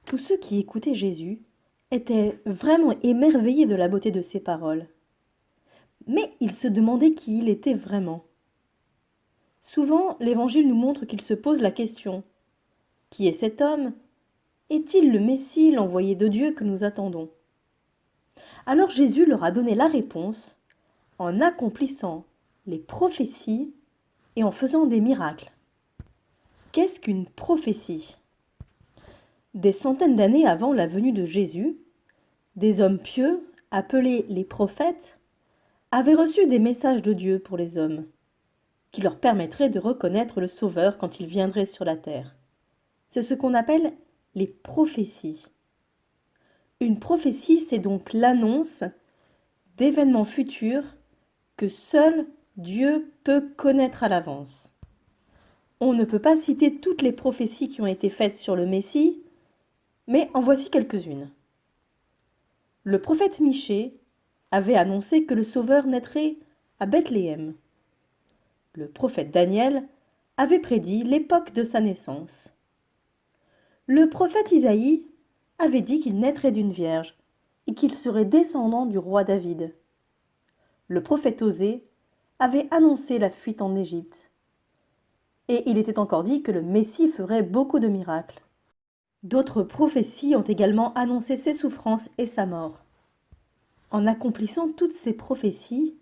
Tous ceux qui écoutaient Jésus étaient vraiment émerveillés de la beauté de ses paroles. Mais ils se demandaient qui il était vraiment. Souvent, l'Évangile nous montre qu'il se pose la question: qui est cet homme? Est-il le Messie, l'envoyé de Dieu que nous attendons? Alors Jésus leur a donné la réponse en accomplissant les prophéties et en faisant des miracles. Qu'est-ce qu'une prophétie? Des centaines d'années avant la venue de Jésus, des hommes pieux, appelés les prophètes, avaient reçu des messages de Dieu pour les hommes, qui leur permettraient de reconnaître le Sauveur quand il viendrait sur la terre. C'est ce qu'on appelle les prophéties. Une prophétie, c'est donc l'annonce d'événements futurs que seul Dieu peut connaître à l'avance. On ne peut pas citer toutes les prophéties qui ont été faites sur le Messie, mais en voici quelques-unes. Le prophète Michée avait annoncé que le Sauveur naîtrait à Bethléem. Le prophète Daniel avait prédit l'époque de sa naissance. Le prophète Isaïe avait dit qu'il naîtrait d'une vierge et qu'il serait descendant du roi David. Le prophète Osée avait annoncé la fuite en Égypte. Et il était encore dit que le Messie ferait beaucoup de miracles. D'autres prophéties ont également annoncé ses souffrances et sa mort. En accomplissant toutes ces prophéties,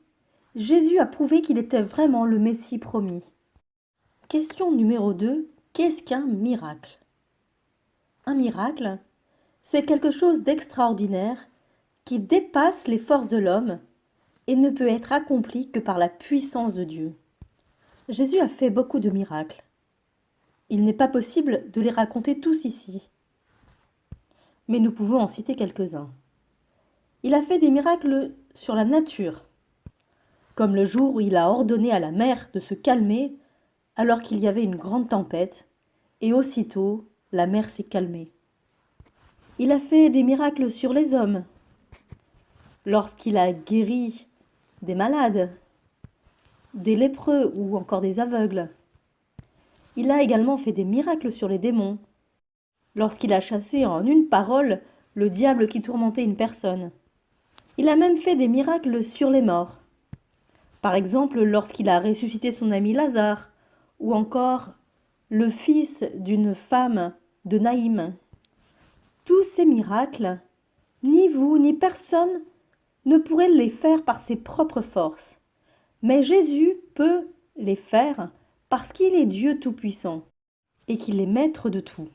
Jésus a prouvé qu'il était vraiment le Messie promis. Question numéro 2. Qu'est-ce qu'un miracle? Un miracle, c'est quelque chose d'extraordinaire qui dépasse les forces de l'homme et ne peut être accompli que par la puissance de Dieu. Jésus a fait beaucoup de miracles. Il n'est pas possible de les raconter tous ici, mais nous pouvons en citer quelques-uns. Il a fait des miracles sur la nature, comme le jour où il a ordonné à la mer de se calmer alors qu'il y avait une grande tempête, et aussitôt la mer s'est calmée. Il a fait des miracles sur les hommes, lorsqu'il a guéri des malades, des lépreux ou encore des aveugles. Il a également fait des miracles sur les démons, lorsqu'il a chassé en une parole le diable qui tourmentait une personne. Il a même fait des miracles sur les morts. Par exemple, lorsqu'il a ressuscité son ami Lazare, ou encore le fils d'une femme de Naïm. Tous ces miracles, ni vous ni personne ne pourrait les faire par ses propres forces. Mais Jésus peut les faire parce qu'il est Dieu Tout-Puissant et qu'il est maître de tout.